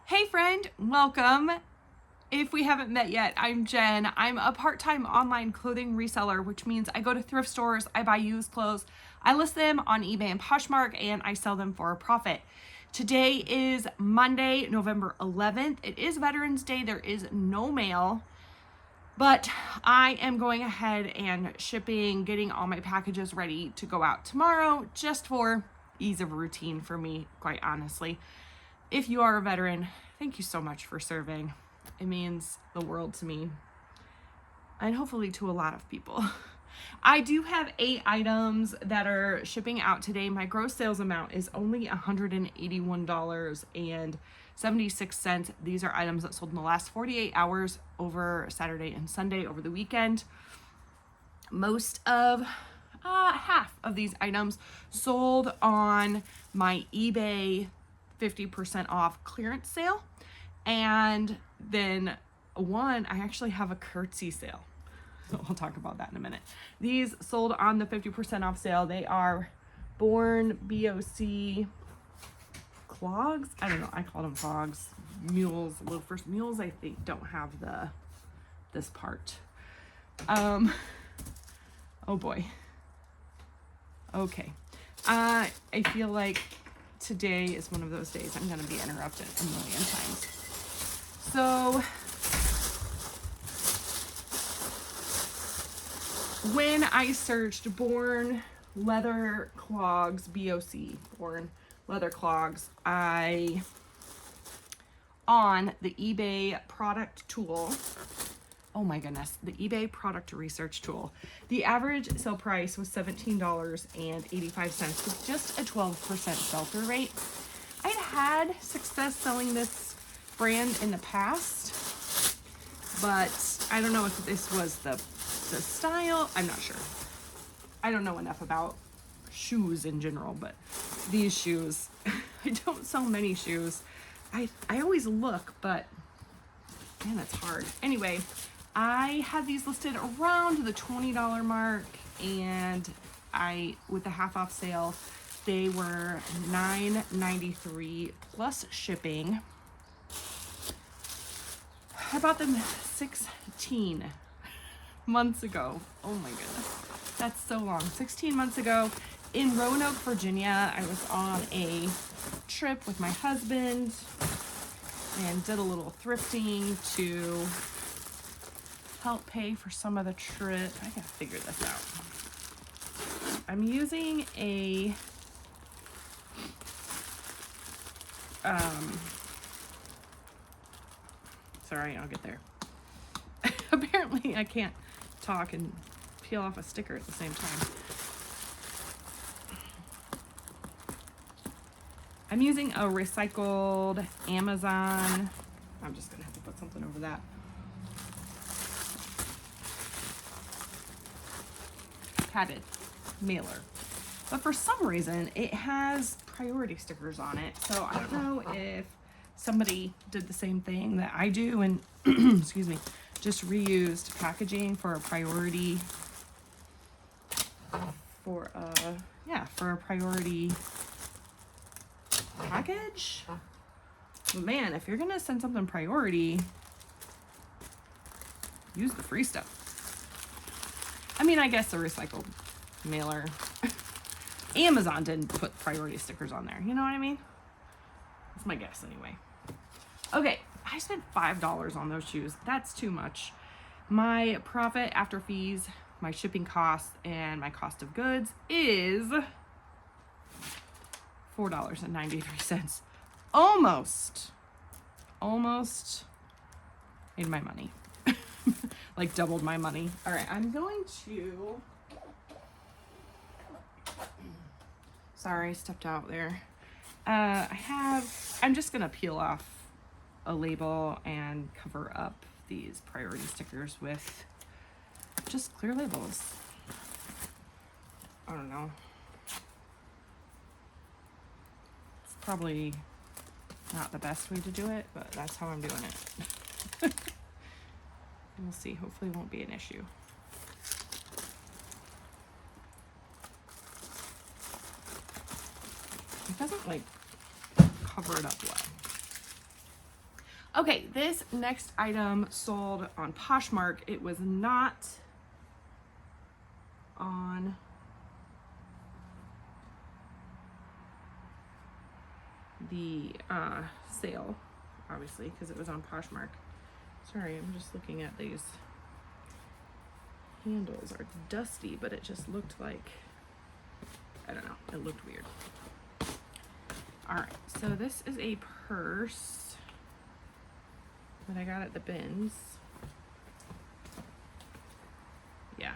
Hey friend, welcome. If we haven't met yet, I'm Jen. I'm a part-time online clothing reseller, which means I go to thrift stores, I buy used clothes, I list them on eBay and Poshmark, and I sell them for a profit. Today is Monday, November 11th. It is Veterans Day. There is no mail, but I am going ahead and shipping, getting all my packages ready to go out tomorrow, just for ease of routine for me, quite honestly. If you are a veteran, thank you so much for serving. It means the world to me, and hopefully to a lot of people. I do have 8 items that are shipping out today. My gross sales amount is only $181.76. These are items that sold in the last 48 hours over Saturday and Sunday over the weekend. Most of half of these items sold on my eBay 50% off clearance sale, and then I actually have a Curtsy sale, so I'll talk about that in a minute. These sold on the 50% off sale. They are Born BOC clogs. I don't know, I call them clogs. Mules, loafers. Mules I think don't have this part. Oh boy. Okay. I feel like today is one of those days I'm going to be interrupted a million times. So when I searched Born leather clogs, BOC, Born leather clogs, on the eBay product tool, oh my goodness, the eBay product research tool, the average sale price was $17.85 with just a 12% sell-through rate. I'd had success selling this brand in the past, but I don't know if this was the style. I'm not sure. I don't know enough about shoes in general, but these shoes, I don't sell many shoes. I always look, but man, it's hard. Anyway, I had these listed around the $20 mark, and with the half off sale, they were $9.93 plus shipping. I bought them 16 months ago. Oh my goodness, that's so long. 16 months ago in Roanoke, Virginia. I was on a trip with my husband and did a little thrifting to help pay for some of the trip. I gotta figure this out. I'm using a sorry, I'll get there. Apparently I can't talk and peel off a sticker at the same time. I'm using a recycled Amazon. I'm just gonna have to put something over that. Padded mailer, but for some reason it has priority stickers on it, so I don't know if somebody did the same thing that I do and excuse me, just reused packaging for a priority for a priority package. But man, if you're gonna send something priority, use the free stuff. I mean, I guess the recycled mailer. Amazon didn't put priority stickers on there. You know what I mean? That's my guess anyway. Okay, I spent $5 on those shoes. That's too much. My profit after fees, my shipping costs, and my cost of goods is $4.93. Almost made my money. Like doubled my money. All right, I'm going to, sorry, stepped out there. I'm just gonna peel off a label and cover up these priority stickers with just clear labels. I don't know. It's probably not the best way to do it, but that's how I'm doing it. We'll see. Hopefully it won't be an issue. It doesn't like cover it up well. Okay, this next item sold on Poshmark. It was not on the sale, obviously, because it was on Poshmark. Sorry, I'm just looking at these. Handles are dusty, but it just looked like, I don't know, it looked weird. All right, so this is a purse that I got at the bins. Yeah.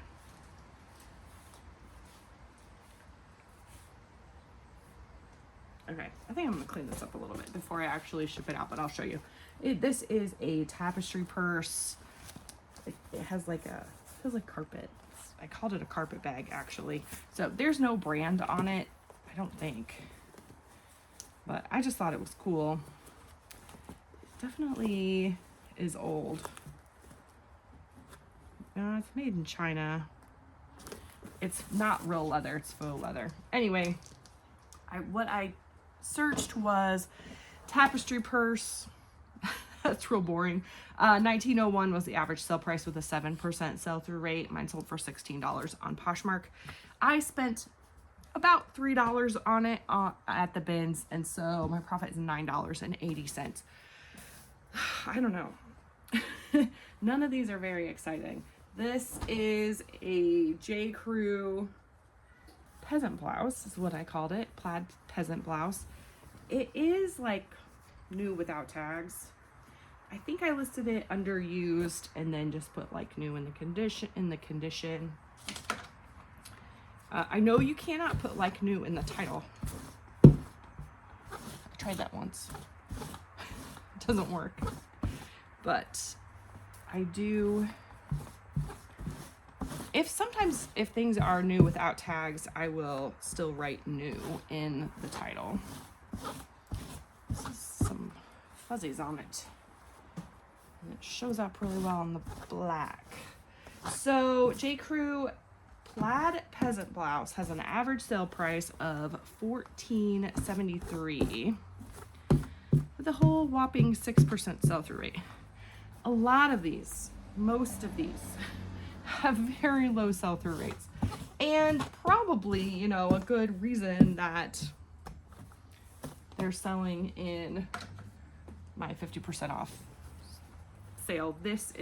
Okay, I think I'm gonna clean this up a little bit before I actually ship it out, but I'll show you. This is a Tapestry purse. It has like a, feels like carpet. I called it a carpet bag, actually. So there's no brand on it, I don't think. But I just thought it was cool. It definitely is old. It's made in China. It's not real leather, it's faux leather. Anyway, what I searched was Tapestry purse. That's real boring. 1901 was the average sale price with a 7% sell-through rate. Mine sold for $16 on Poshmark. I spent about $3 on it at the bins, and so my profit is $9.80. I don't know. None of these are very exciting. This is a J. Crew peasant blouse, is what I called it. Plaid peasant blouse. It is like new without tags. I think I listed it under used and then just put like new in the condition. I know you cannot put like new in the title. I tried that once. It doesn't work. But I do, sometimes if things are new without tags, I will still write new in the title. Some fuzzies on it. And it shows up really well on the black. So J. Crew plaid peasant blouse has an average sale price of $14.73 with a whole whopping 6% sell-through rate. A lot of these, most of these, have very low sell-through rates, and probably, you know, a good reason that they're selling in my 50% off sale. This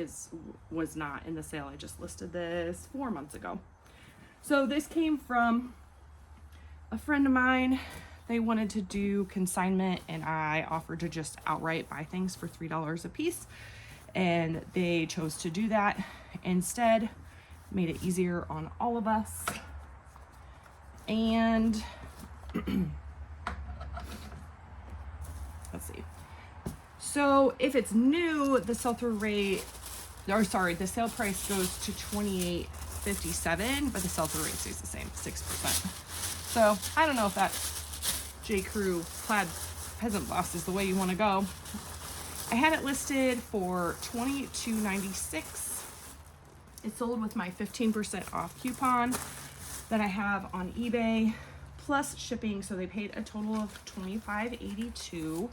was not in the sale. I just listed this 4 months ago. So this came from a friend of mine. They wanted to do consignment, and I offered to just outright buy things for $3 a piece, and they chose to do that instead. Made it easier on all of us. And let's see. So if it's new, the sell-through rate, or sorry, the sale price goes to $28.57, but the sell-through rate stays the same, 6%. So I don't know if that J. Crew plaid peasant blouse is the way you want to go. I had it listed for $22.96. It sold with my 15% off coupon that I have on eBay, plus shipping, so they paid a total of $25.82.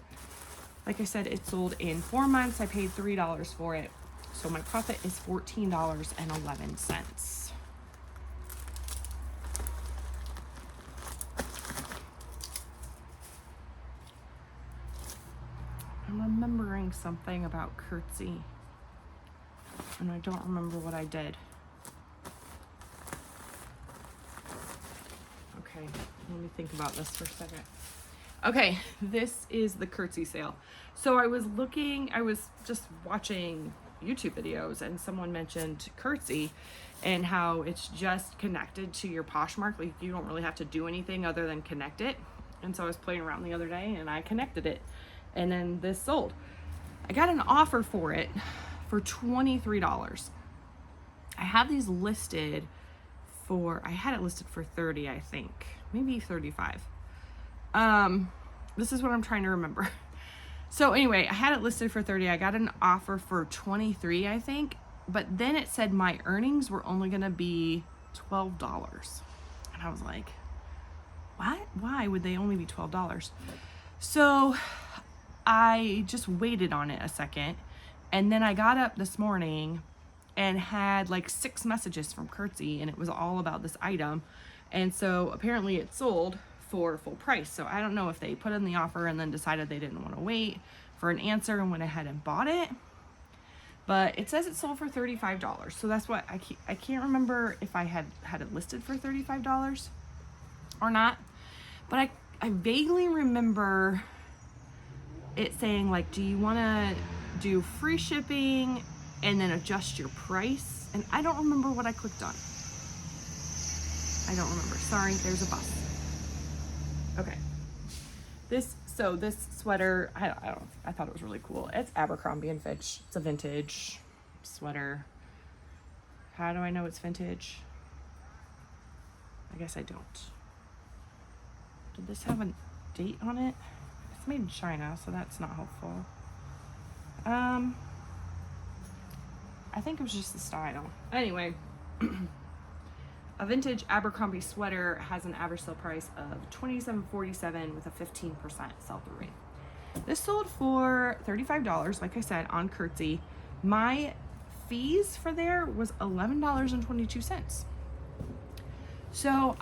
Like I said, it sold in 4 months. I paid $3 for it, so my profit is $14.11. I'm remembering something about Curtsy, and I don't remember what I did. Okay, let me think about this for a second. Okay, this is the Curtsy sale. So I was just watching YouTube videos, and someone mentioned Curtsy and how it's just connected to your Poshmark. Like, you don't really have to do anything other than connect it. And so I was playing around the other day and I connected it, and then this sold. I got an offer for it for $23. I have these listed for, I had it listed for 30, I think, maybe 35. This is what I'm trying to remember. So anyway, I had it listed for 30. I got an offer for 23, I think, but then it said my earnings were only going to be $12. And I was like, what? Why would they only be $12? So I just waited on it a second, and then I got up this morning and had like 6 messages from Curtsy, and it was all about this item. And so apparently it sold for full price. So I don't know if they put in the offer and then decided they didn't want to wait for an answer and went ahead and bought it. But it says it sold for $35. So that's what I can't remember if I had it listed for $35 or not. But I vaguely remember it saying like, do you want to do free shipping and then adjust your price? And I don't remember what I clicked on. I don't remember. Sorry, there's a bus. Okay. This sweater, I thought it was really cool. It's Abercrombie & Fitch. It's a vintage sweater. How do I know it's vintage? I guess I don't. Did this have a date on it? It's made in China, so that's not helpful. I think it was just the style. Anyway, a vintage Abercrombie sweater has an average sale price of $27.47 with a 15% sell-through rate. This sold for $35, like I said, on Curtsy. My fees for there was $11.22. So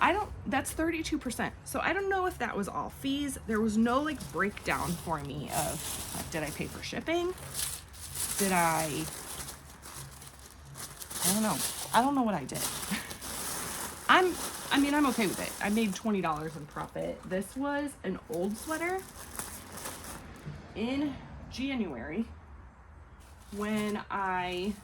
that's 32%. So I don't know if that was all fees. There was no like breakdown for me of like, did I pay for shipping? I don't know. I don't know what I did. I'm okay with it. I made $20 in profit. This was an old sweater in January when I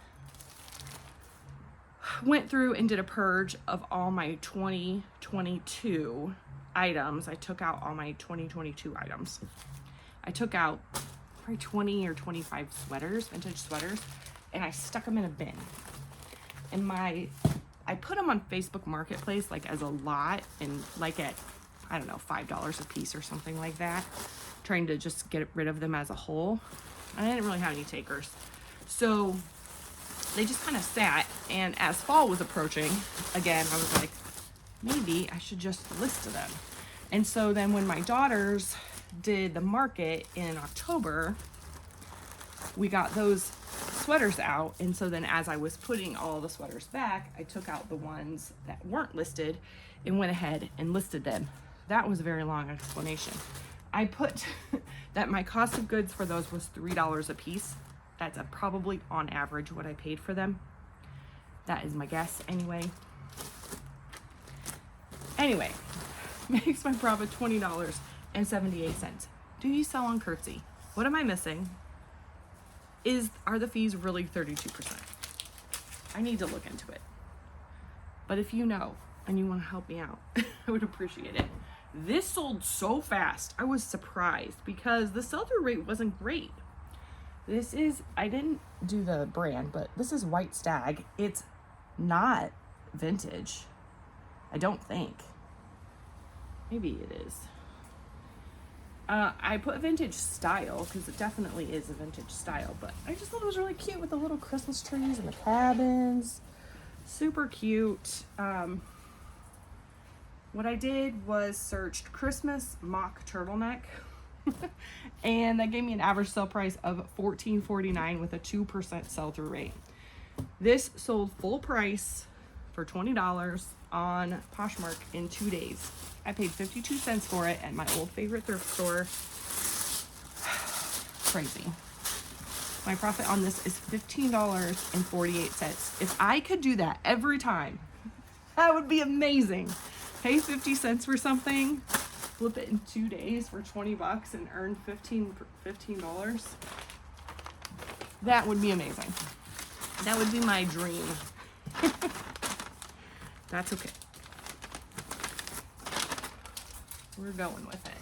went through and did a purge of all my 2022 items. I took out all my 2022 items. I took out probably 20 or 25 sweaters, vintage sweaters, and I stuck them in a bin. And I put them on Facebook Marketplace like as a lot and like at, I don't know, $5 a piece or something like that, trying to just get rid of them as a whole. I didn't really have any takers. So they just kind of sat, and as fall was approaching, again, I was like, maybe I should just list them. And so then when my daughters did the market in October, we got those sweaters out, and so then as I was putting all the sweaters back, I took out the ones that weren't listed and went ahead and listed them. That was a very long explanation. I put that my cost of goods for those was $3 a piece. That's probably on average what I paid for them. That is my guess anyway. Makes my profit $20.78. Do you sell on Curtsy? What am I missing? Are the fees really 32%? I need to look into it. But if you know and you want to help me out, I would appreciate it. This sold so fast. I was surprised because the sell-through rate wasn't great. This is, I didn't do the brand, but this is White Stag. It's not vintage. I don't think. Maybe it is. I put vintage style because it definitely is a vintage style, but I just thought it was really cute with the little Christmas trees and the cabins. Super cute. What I did was searched Christmas mock turtleneck and that gave me an average sale price of $14.49 with a 2% sell-through rate. This sold full price for $20 on Poshmark in 2 days. I paid 52 cents for it at my old favorite thrift store. Crazy. My profit on this is $15.48. If I could do that every time, that would be amazing. Pay 50 cents for something, flip it in 2 days for 20 bucks and earn $15. That would be amazing. That would be my dream. That's okay. We're going with it.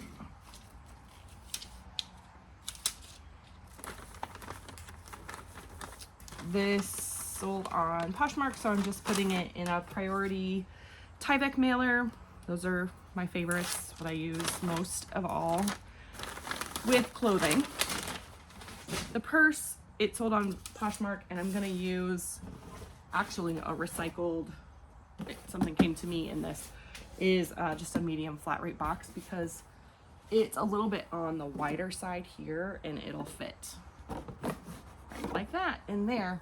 This sold on Poshmark, so I'm just putting it in a priority Tyvek mailer. Those are my favorites, what I use most of all with clothing. The purse, it sold on Poshmark, and I'm gonna use actually a recycled, something came to me in this, is just a medium flat rate box because it's a little bit on the wider side here, and it'll fit right like that in there.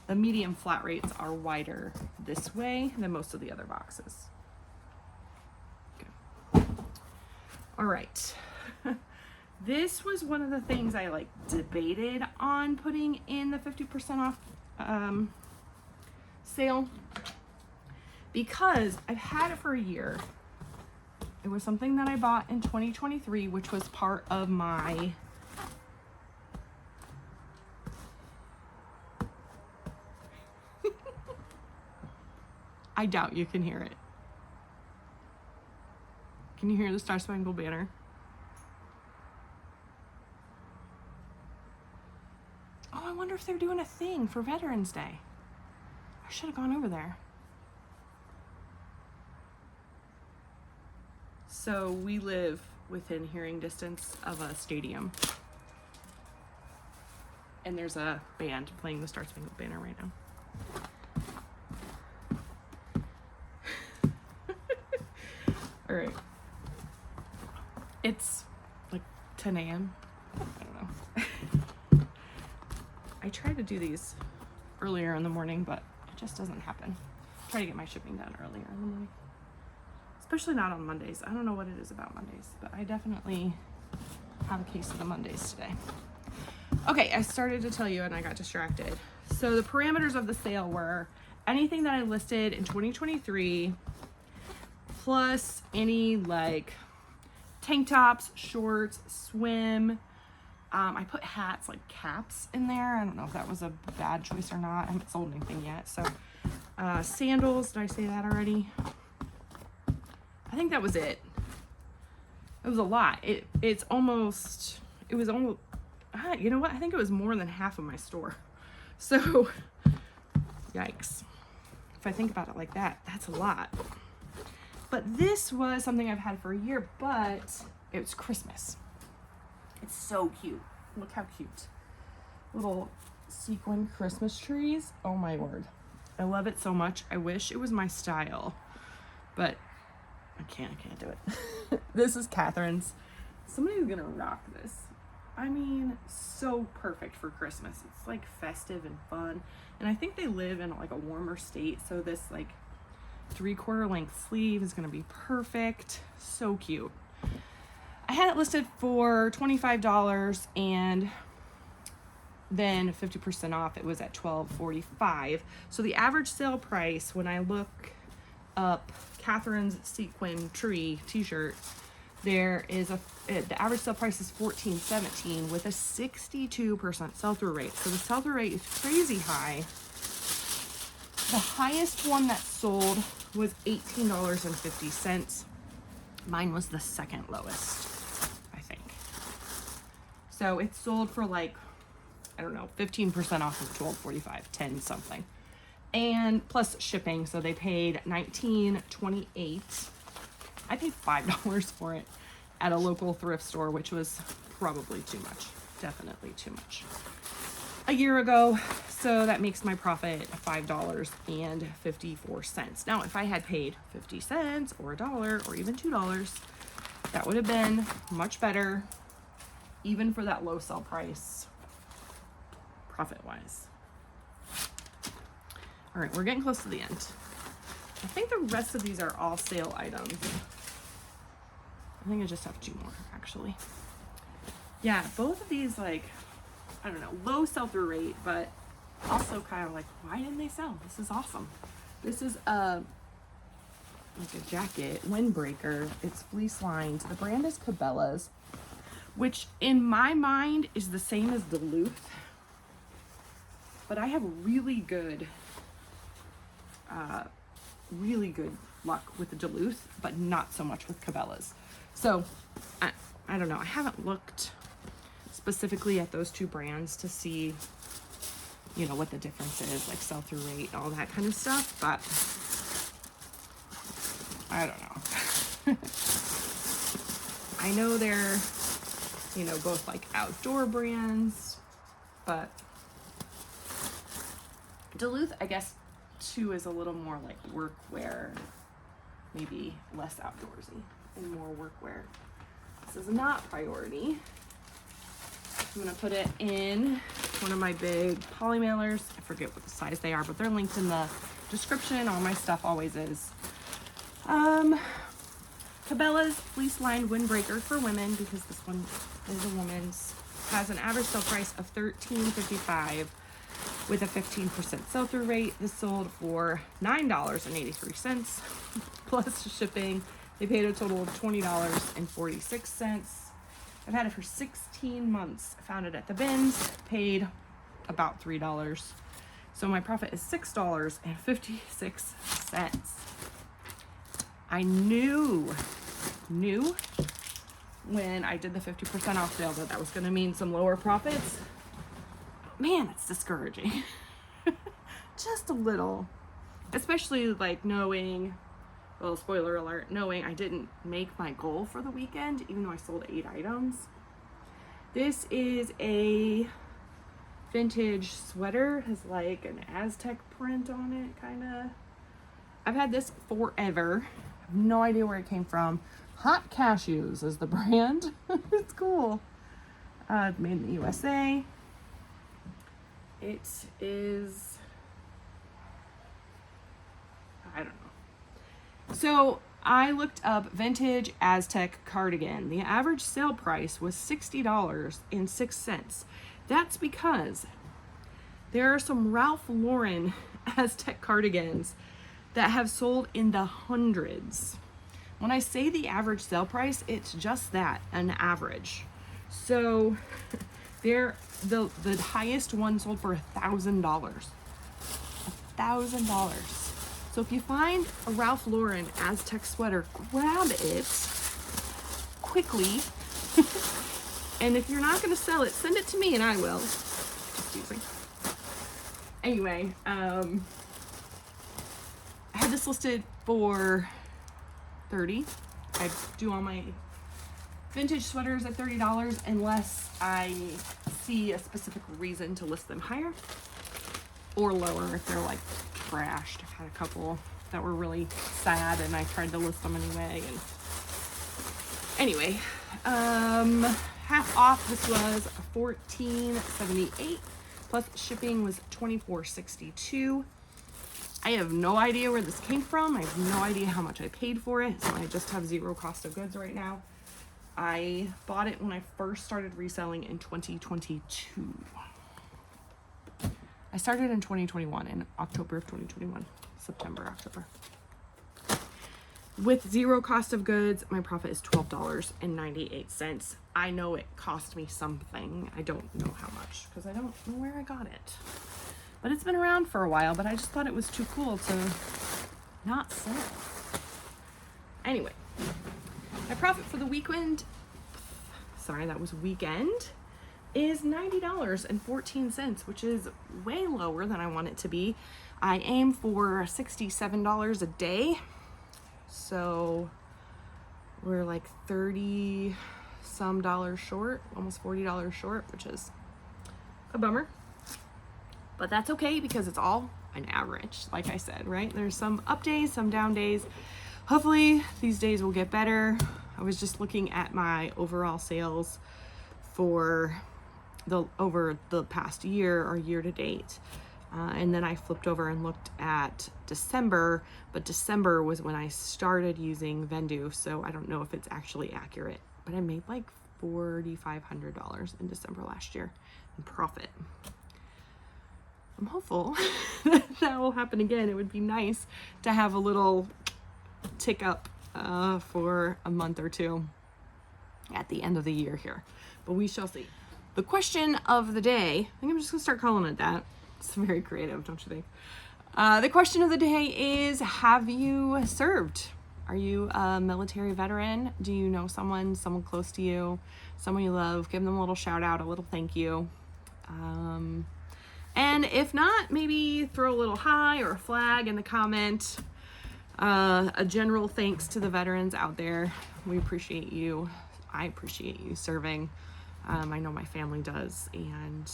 The medium flat rates are wider this way than most of the other boxes. Okay. All right. This was one of the things I like debated on putting in the 50% off sale, because I've had it for a year. It was something that I bought in 2023, which was part of my I doubt you can hear it. Can you hear the Star Spangled Banner? Oh, I wonder if they're doing a thing for Veterans Day. I should have gone over there. So we live within hearing distance of a stadium. And there's a band playing the Star Spangled Banner right now. All right. It's like 10 a.m. I don't know. I tried to do these earlier in the morning, but it just doesn't happen. I try to get my shipping done earlier in the morning. Especially not on Mondays. I don't know what it is about Mondays, but I definitely have a case of the Mondays today. Okay, I started to tell you and I got distracted. So the parameters of the sale were anything that I listed in 2023 plus any like tank tops, shorts, swim. I put hats, like caps in there. I don't know if that was a bad choice or not. I haven't sold anything yet. So sandals, did I say that already? I think that was it. It was a lot. It was almost, you know what? I think it was more than half of my store. So, yikes. If I think about it like that, that's a lot. But this was something I've had for a year, but it was Christmas. It's so cute. Look how cute. Little sequin Christmas trees. Oh my word. I love it so much. I wish it was my style, but I can't do it. This is Catherine's. Somebody's gonna rock this. I mean, so perfect for Christmas. It's like festive and fun. And I think they live in like a warmer state, so this like 3/4 length sleeve is gonna be perfect. So cute. I had it listed for $25 and then 50% off. It was at $12.45. So the average sale price when I look up Catherine's sequin tree t-shirt, there is the average sale price is $14.17 with a 62% sell-through rate. So the sell-through rate is crazy high. The highest one that sold was $18.50. Mine was the second lowest, I think. So it sold for like, I don't know, 15% off of $12.45, 10 something. And plus shipping, so they paid $19.28. I paid $5 for it at a local thrift store, which was probably too much. Definitely too much. A year ago, so that makes my profit $5.54. Now, if I had paid 50 cents or $1 or even $2, that would have been much better, even for that low sell price, profit-wise. All right, we're getting close to the end. I think the rest of these are all sale items. I think I just have 2 more, actually. Yeah, both of these, like, I don't know, low sell-through rate, but also kind of like, why didn't they sell? This is awesome. This is like a jacket, windbreaker. It's fleece lined. The brand is Cabella's, which in my mind is the same as Duluth, but I have really good luck with the Duluth, but not so much with Cabella's. So I don't know. I haven't looked specifically at those 2 brands to see, you know, what the difference is, like sell-through rate, all that kind of stuff, but I don't know. I know they're, you know, both like outdoor brands, but Duluth, I guess, too, is a little more like workwear, maybe less outdoorsy and more workwear. this is not priority. I'm gonna put it in one of my big poly mailers. I forget what the size they are, but they're linked in the description. All my stuff always is. Cabella's fleece lined windbreaker for women, because this one is a woman's, has an average sale price of $13.55 with a 15% sell-through rate. This sold for $9.83 plus shipping. They paid a total of $20.46. I've had it for 16 months. I found it at the bins, paid about $3. So my profit is $6.56. I knew when I did the 50% off sale that was going to mean some lower profits. Man, it's discouraging. Just a little. Especially like knowing, well, spoiler alert, knowing I didn't make my goal for the weekend, even though I sold 8 items. This is a vintage sweater. It has like an Aztec print on it, kind of. I've had this forever. I have no idea where it came from. Hot Cashews is the brand. It's cool. Made in the USA. It is, I don't know. So I looked up vintage Aztec cardigan. The average sale price was $60.06. That's because there are some Ralph Lauren Aztec cardigans that have sold in the hundreds. When I say the average sale price, it's just that, an average. So the highest one sold for $1,000. $1,000. So if you find a Ralph Lauren Aztec sweater, grab it quickly. And if you're not going to sell it, send it to me and I will. Just teasing. Anyway, I had this listed for $30. I do all my vintage sweaters at $30 unless I see a specific reason to list them higher or lower if they're like trashed. I've had a couple that were really sad and I tried to list them anyway. And anyway, half off, this was $14.78 plus shipping was $24.62. I have no idea where this came from. I have no idea how much I paid for it. So I just have zero cost of goods right now. I bought it when I first started reselling in 2022. I started in 2021, in October of 2021, September, October. With zero cost of goods, my profit is $12.98. I know it cost me something. I don't know how much because I don't know where I got it. But it's been around for a while, but I just thought it was too cool to not sell. Anyway, my profit for the weekend, weekend, is $90.14, which is way lower than I want it to be. I aim for $67 a day. So we're like 30 some dollars short, almost $40 short, which is a bummer. But that's okay because it's all an average, like I said, right? There's some up days, some down days. Hopefully these days will get better. I was just looking at my overall sales for over the past year or year to date. And then I flipped over and looked at December, but December was when I started using Vendu, so I don't know if it's actually accurate. But I made like $4,500 in December last year in profit. I'm hopeful that will happen again. It would be nice to have a little tick up for a month or two at the end of the year here, but we shall see. The question of the day, I think I'm just gonna start calling it that. It's very creative, don't you think? The question of the day is, have you served? Are you a military veteran? Do you know someone close to you, someone you love? Give them a little shout out, a little thank you. And if not, maybe throw a little hi or a flag in the comment. A general thanks to the veterans out there. We appreciate you. I appreciate you serving. I know my family does. And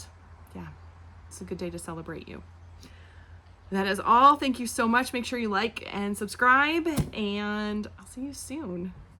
yeah, it's a good day to celebrate you. That is all. Thank you so much. Make sure you like and subscribe, and I'll see you soon.